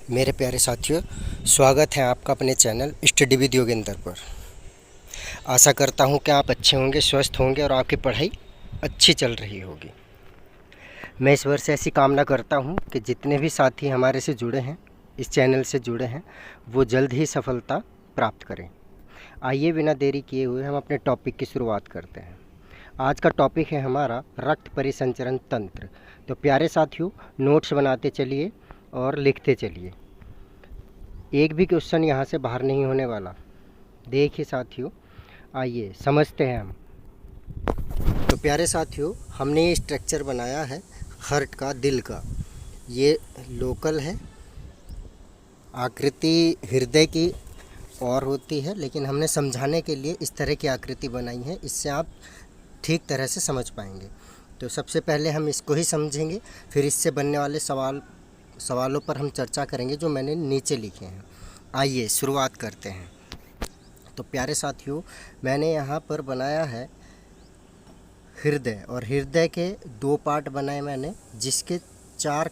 मेरे प्यारे साथियों, स्वागत है आपका अपने चैनल स्टडी विद योगेंद्र पर। आशा करता हूं कि आप अच्छे होंगे, स्वस्थ होंगे और आपकी पढ़ाई अच्छी चल रही होगी। मैं ईश्वर से ऐसी कामना करता हूं कि जितने भी साथी हमारे से जुड़े हैं, इस चैनल से जुड़े हैं, वो जल्द ही सफलता प्राप्त करें। आइए बिना देरी किए हुए हम अपने टॉपिक की शुरुआत करते हैं। आज का टॉपिक है हमारा रक्त परिसंचरण तंत्र। तो प्यारे साथियों, नोट्स बनाते चलिए और लिखते चलिए। एक भी क्वेश्चन यहाँ से बाहर नहीं होने वाला। देखिए साथियों, आइए समझते हैं हम। तो प्यारे साथियों, हमने ये स्ट्रक्चर बनाया है हार्ट का, दिल का। ये लोकल है, आकृति हृदय की और होती है, लेकिन हमने समझाने के लिए इस तरह की आकृति बनाई है। इससे आप ठीक तरह से समझ पाएंगे। तो सबसे पहले हम इसको ही समझेंगे, फिर इससे बनने वाले सवालों पर हम चर्चा करेंगे जो मैंने नीचे लिखे हैं। आइए शुरुआत करते हैं। तो प्यारे साथियों, मैंने यहाँ पर बनाया है हृदय, और हृदय के दो पार्ट बनाए मैंने, जिसके 4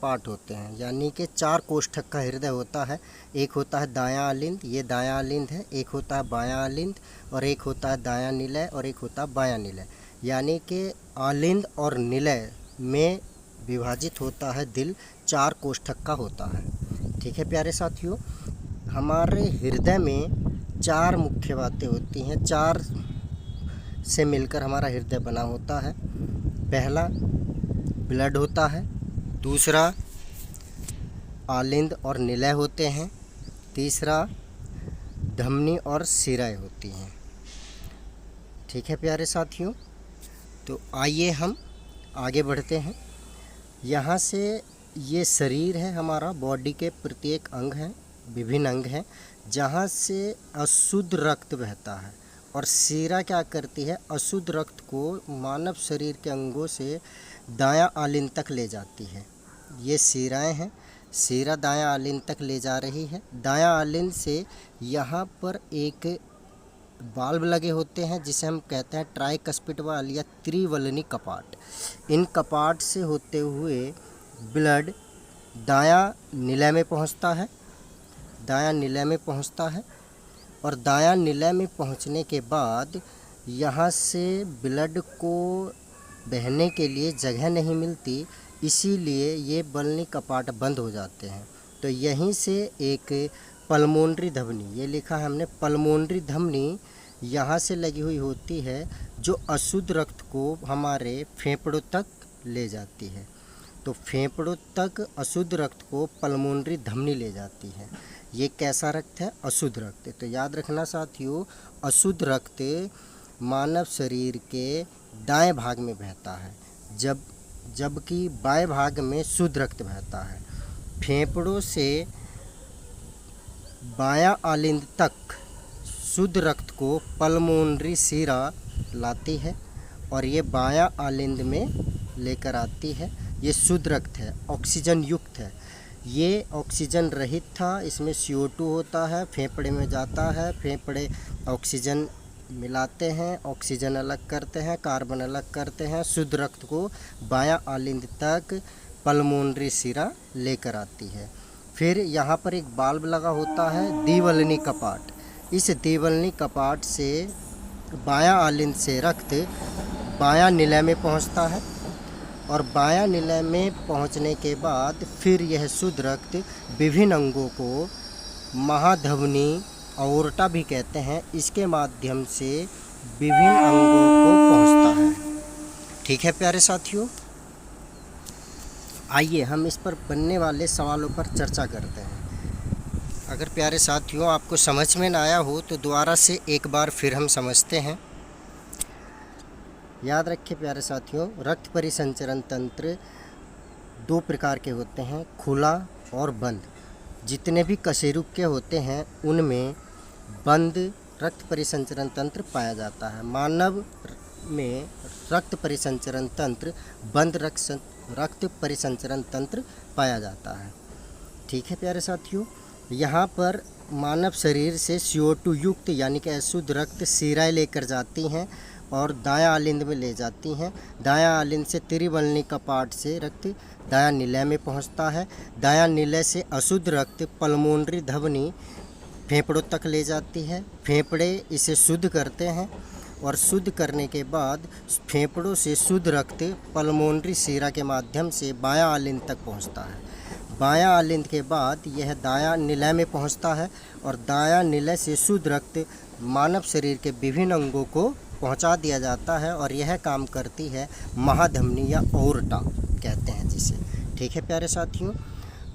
पार्ट होते हैं, यानी कि 4 कोष्ठक का हृदय होता है। एक होता है दायां अलिंद, ये दायां अलिंद है। एक होता है बायां अलिंद, और एक होता है दायां निलय, और एक होता है बायां निलय। यानी कि अलिंद और निलय में विभाजित होता है दिल, 4 कोष्ठक का होता है। ठीक है प्यारे साथियों, हमारे हृदय में 4 मुख्य बातें होती हैं। 4 से मिलकर हमारा हृदय बना होता है। पहला ब्लड होता है, दूसरा आलिंद और निलय होते हैं, तीसरा धमनी और शिराएं होती हैं। ठीक है प्यारे साथियों, तो आइए हम आगे बढ़ते हैं। यहाँ से ये शरीर है हमारा, बॉडी के प्रत्येक अंग हैं, विभिन्न अंग हैं, जहाँ से अशुद्ध रक्त बहता है। और शिरा क्या करती है, अशुद्ध रक्त को मानव शरीर के अंगों से दायां आलिंद तक ले जाती है। ये शिराएं हैं, शिरा दायां आलिंद तक ले जा रही है। दायां आलिंद से यहाँ पर एक वाल्व लगे होते हैं, जिसे हम कहते हैं ट्राइकस्पिड वाल्व या त्रिवलनी कपाट। इन कपाट से होते हुए ब्लड दायां निलय में पहुंचता है, दायां निलय में पहुंचता है। और दायां निलय में पहुंचने के बाद यहाँ से ब्लड को बहने के लिए जगह नहीं मिलती, इसीलिए ये बलनी कपाट बंद हो जाते हैं। तो यहीं से एक पल्मोनरी धमनी, ये लिखा है हमने पल्मोनरी धमनी, यहाँ से लगी हुई होती है, जो अशुद्ध रक्त को हमारे फेफड़ों तक ले जाती है। तो फेफड़ों तक अशुद्ध रक्त को पल्मोनरी धमनी ले जाती है। ये कैसा रक्त है, अशुद्ध रक्त। तो याद रखना साथियों, अशुद्ध रक्त मानव शरीर के दाएं भाग में बहता है, जबकि बाएं भाग में शुद्ध रक्त बहता है। फेफड़ों से बायां आलिंद तक शुद्ध रक्त को पल्मोनरी शिरा लाती है, और ये बायां आलिंद में लेकर आती है। ये शुद्ध रक्त है, ऑक्सीजन युक्त है। ये ऑक्सीजन रहित था, इसमें CO2 होता है, फेफड़े में जाता है, फेफड़े ऑक्सीजन मिलाते हैं, ऑक्सीजन अलग करते हैं, कार्बन अलग करते हैं। शुद्ध रक्त को बायां आलिंद तक पल्मोनरी शिरा लेकर आती है। फिर यहाँ पर एक बाल्ब लगा होता है, द्विवलनी कपाट। इस द्विवलनी कपाट से बायां आलिंद से रक्त बायां निलय में पहुँचता है, और बायां निलय में पहुंचने के बाद फिर यह शुद्ध रक्त विभिन्न अंगों को, महाधमनी अओर्टा भी कहते हैं, इसके माध्यम से विभिन्न अंगों को पहुंचता है। ठीक है प्यारे साथियों, आइए हम इस पर बनने वाले सवालों पर चर्चा करते हैं। अगर प्यारे साथियों आपको समझ में ना आया हो तो दोबारा से एक बार फिर हम समझते हैं। याद रखिए प्यारे साथियों, रक्त परिसंचरण तंत्र 2 प्रकार के होते हैं, खुला और बंद। जितने भी कशेरुकी होते हैं उनमें बंद रक्त परिसंचरण तंत्र पाया जाता है। मानव में रक्त परिसंचरण तंत्र बंद रक्त परिसंचरण तंत्र पाया जाता है। ठीक है प्यारे साथियों, यहाँ पर मानव शरीर से CO2 युक्त यानी कि अशुद्ध रक्त शिराएं लेकर जाती हैं, और दायां आलिंद में ले जाती हैं। दायां आलिंद से त्रिबलनी कपाट से रक्त दायां निलय में पहुंचता है। दायां निलय से अशुद्ध रक्त पल्मोनरी धमनी फेफड़ों तक ले जाती है। फेफड़े इसे शुद्ध करते हैं और शुद्ध करने के बाद फेफड़ों से शुद्ध रक्त पल्मोनरी शिरा के माध्यम से बायां आलिंद तक पहुंचता है। बायां आलिंद के बाद यह दायां निलय में पहुंचता है और दायां निलय से शुद्ध रक्त मानव शरीर के विभिन्न अंगों को पहुंचा दिया जाता है और यह काम करती है महाधमनी या ओर्टा कहते हैं जिसे। ठीक है प्यारे साथियों,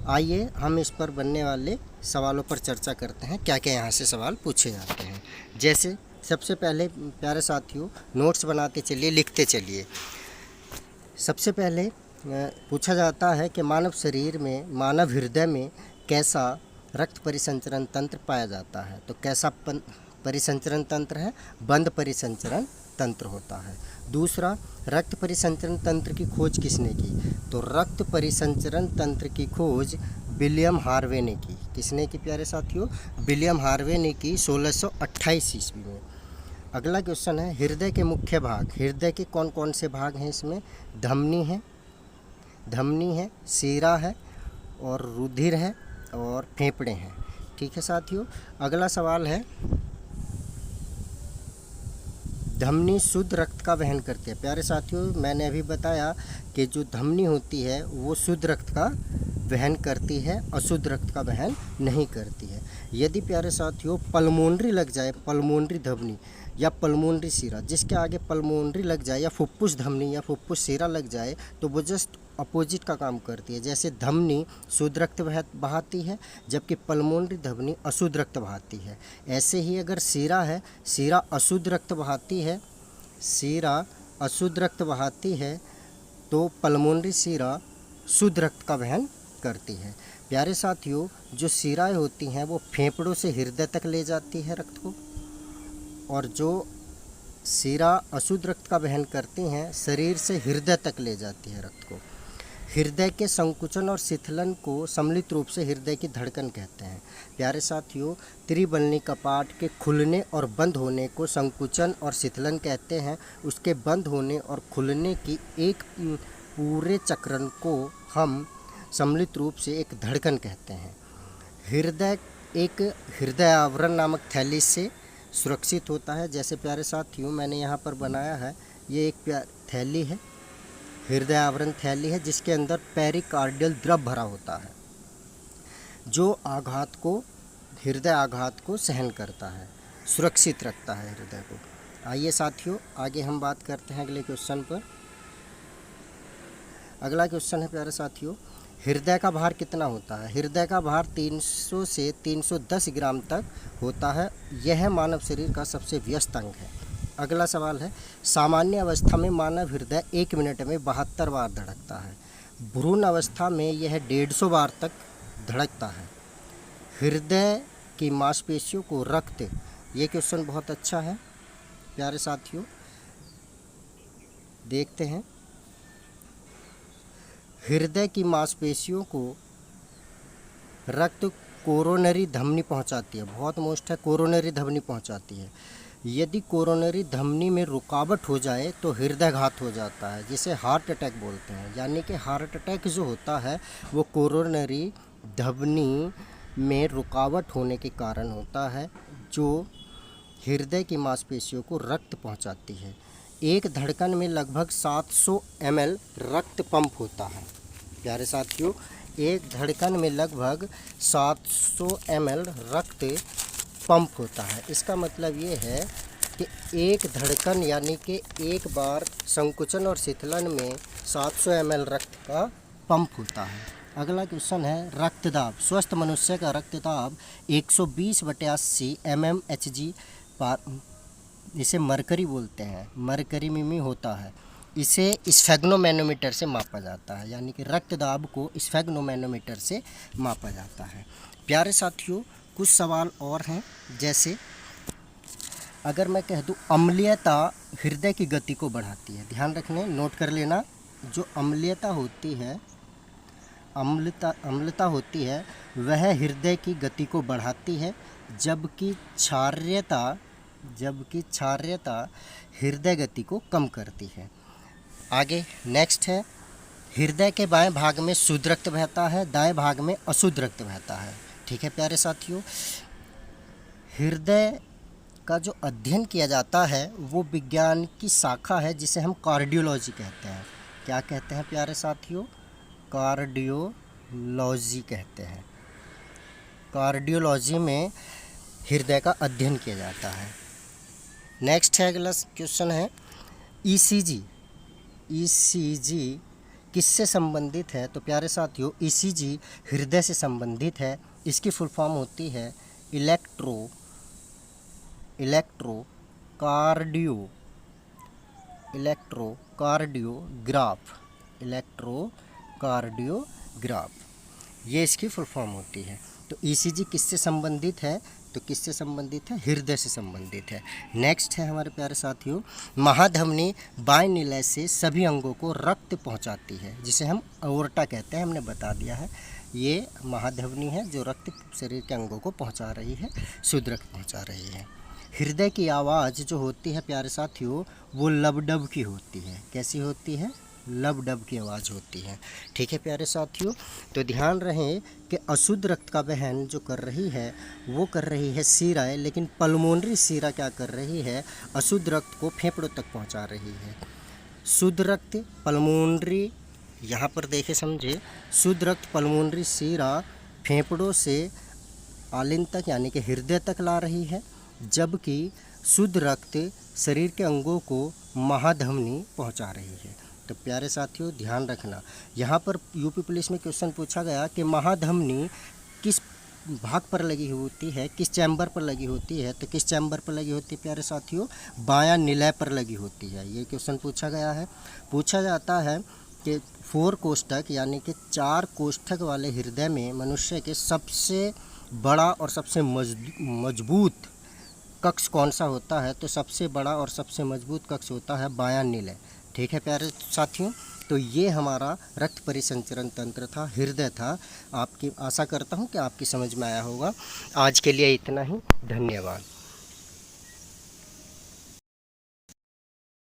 आइए हम इस पर बनने वाले सवालों पर चर्चा करते हैं, क्या क्या यहाँ से सवाल पूछे जाते हैं। जैसे सबसे पहले प्यारे साथियों नोट्स बनाते चलिए, लिखते चलिए। सबसे पहले पूछा जाता है कि मानव शरीर में, मानव हृदय में कैसा रक्त परिसंचरण तंत्र पाया जाता है। तो कैसा परिसंचरण तंत्र है? बंद परिसंचरण तंत्र होता है। दूसरा, रक्त परिसंचरण तंत्र की खोज किसने की? तो रक्त परिसंचरण तंत्र की खोज विलियम हार्वे ने की। किसने की प्यारे साथियों? विलियम हार्वे ने की 1628 ईस्वी में। अगला क्वेश्चन है हृदय के मुख्य भाग। हृदय के कौन कौन से भाग हैं इसमें? धमनी है, शिरा है और रुधिर है और फेफड़े हैं। ठीक है साथियों, अगला सवाल है धमनी शुद्ध रक्त का वहन करती है। प्यारे साथियों मैंने अभी बताया कि जो धमनी होती है वो शुद्ध रक्त का वहन करती है, अशुद्ध रक्त का वहन नहीं करती है। यदि प्यारे साथियों पल्मोनरी लग जाए, पल्मोनरी धमनी या पल्मोनरी शिरा, जिसके आगे पल्मोनरी लग जाए या फुफ्फुस धमनी या फुफ्फुस शिरा लग जाए तो वो जस्ट अपोजिट का काम करती है। जैसे धमनी शुद्ध रक्त बहाती है जबकि पल्मोनरी धमनी अशुद्ध रक्त बहाती है। ऐसे ही अगर शिरा है, शिरा अशुद्ध रक्त बहाती है, शिरा अशुद्ध रक्त बहाती है तो पल्मोनरी शिरा शुद्ध रक्त का वहन करती है। प्यारे साथियों जो शिराएं होती हैं वो फेफड़ों से हृदय तक ले जाती है रक्त को, और जो शिरा अशुद्ध रक्त का वहन करती हैं शरीर से हृदय तक ले जाती है रक्त को। हृदय के संकुचन और शिथिलन को सम्मिलित रूप से हृदय की धड़कन कहते हैं। प्यारे साथियों त्रिबलनी कपाट के खुलने और बंद होने को संकुचन और शिथिलन कहते हैं। उसके बंद होने और खुलने की एक पूरे चक्रण को हम सम्मिलित रूप से एक धड़कन कहते हैं। हृदय एक हृदय आवरण नामक थैली से सुरक्षित होता है। जैसे प्यारे साथियों मैंने यहाँ पर बनाया है, ये एक थैली है, हृदय आवरण थैली है जिसके अंदर पेरिकार्डियल द्रव भरा होता है जो आघात को, हृदय आघात को सहन करता है, सुरक्षित रखता है हृदय को। आइए साथियों आगे हम बात करते हैं अगले क्वेश्चन पर। अगला क्वेश्चन है प्यारे साथियों हृदय का भार कितना होता है? हृदय का भार 300 से 310 ग्राम तक होता है। यह मानव शरीर का सबसे व्यस्त अंग है। अगला सवाल है सामान्य अवस्था में मानव हृदय 1 मिनट में 72 बार धड़कता है। भ्रूण अवस्था में यह 150 बार तक धड़कता है। हृदय की मांसपेशियों को रक्त, ये क्वेश्चन बहुत अच्छा है प्यारे साथियों, देखते हैं। हृदय की मांसपेशियों को रक्त कोरोनरी धमनी पहुंचाती है। बहुत मोस्ट है, कोरोनरी धमनी पहुंचाती है। यदि कोरोनरी धमनी में रुकावट हो जाए तो हृदयघात हो जाता है, जिसे हार्ट अटैक बोलते हैं। यानी कि हार्ट अटैक जो होता है वो कोरोनरी धमनी में रुकावट होने के कारण होता है, जो हृदय की मांसपेशियों को रक्त पहुंचाती है। एक धड़कन में लगभग 700 ml रक्त पंप होता है। प्यारे साथियों एक धड़कन में लगभग 700 ml रक्त पंप होता है। इसका मतलब ये है कि एक धड़कन यानी कि एक बार संकुचन और शिथिलन में 700 ml रक्त का पंप होता है। अगला क्वेश्चन है रक्तदाब। स्वस्थ मनुष्य का रक्तदाब 120/80 mmHg इसे मरकरी बोलते हैं, मरकरी में होता है। इसे स्फेग्नोमैनोमीटर से मापा जाता है, यानी कि रक्तदाब को स्फेग्नोमैनोमीटर से मापा जाता है। प्यारे साथियों कुछ सवाल और हैं, जैसे अगर मैं कह दूं अम्लीयता हृदय की गति को बढ़ाती है। ध्यान रखने, नोट कर लेना, जो अम्लीयता होती है, अम्लता होती है वह हृदय की गति को बढ़ाती है, जबकि क्षारीयता जबकि क्षार्यता हृदय गति को कम करती है। आगे नेक्स्ट है, हृदय के बाएं भाग में शुद्ध रक्त बहता है, दाएं भाग में अशुद्ध रक्त बहता है। ठीक है प्यारे साथियों, हृदय का जो अध्ययन किया जाता है वो विज्ञान की शाखा है जिसे हम कार्डियोलॉजी कहते हैं। क्या कहते हैं प्यारे साथियों? कार्डियोलॉजी कहते हैं। कार्डियोलॉजी में हृदय का अध्ययन किया जाता है। नेक्स्ट है, अगला क्वेश्चन है ईसीजी। ईसीजी किससे संबंधित है? तो प्यारे साथियों, ईसीजी हृदय से संबंधित है। इसकी फुल फॉर्म होती है इलेक्ट्रोकार्डियोग्राफ। ये इसकी फुल फॉर्म होती है। तो ईसीजी किससे संबंधित है? तो किससे संबंधित है? हृदय से संबंधित है। नेक्स्ट है हमारे प्यारे साथियों, महाधमनी बाएं निलय से सभी अंगों को रक्त पहुंचाती है, जिसे हम अओर्टा कहते हैं। हमने बता दिया है, ये महाधमनी है जो रक्त शरीर के अंगों को पहुंचा रही है, शुद्ध रक्त पहुंचा रही है। हृदय की आवाज़ जो होती है प्यारे साथियों, वो लब-डब की होती है। कैसी होती है? लब-डब की आवाज़ होती है। ठीक है प्यारे साथियों, तो ध्यान रहे कि अशुद्ध रक्त का वहन जो कर रही है वो कर रही है शिराएं, लेकिन पल्मोनरी शिरा क्या कर रही है? अशुद्ध रक्त को फेफड़ों तक पहुंचा रही है। शुद्ध रक्त पल्मोनरी, यहाँ पर देखे समझे, शुद्ध रक्त पल्मोनरी शिरा फेफड़ों से आलिन तक यानी कि हृदय तक ला रही है, जबकि शुद्ध रक्त शरीर के अंगों को महाधमनी पहुंचा रही है। तो प्यारे साथियों ध्यान रखना, यहाँ पर यूपी पुलिस में क्वेश्चन पूछा गया कि महाधमनी किस भाग पर लगी होती है, किस चैम्बर पर लगी होती है? तो किस चैम्बर पर लगी होती है प्यारे साथियों? बायां निलय पर लगी होती है। ये क्वेश्चन पूछा गया है। पूछा जाता है कि 4 कोष्ठक यानी कि 4 कोष्ठक वाले हृदय में मनुष्य के सबसे बड़ा और सबसे मजबूत कक्ष कौन सा होता है? तो सबसे बड़ा और सबसे मजबूत कक्ष होता है बायां निलय। ठीक है प्यारे साथियों, तो ये हमारा रक्त परिसंचरण तंत्र था, हृदय था। आपकी आशा करता हूँ कि आपकी समझ में आया होगा। आज के लिए इतना ही, धन्यवाद।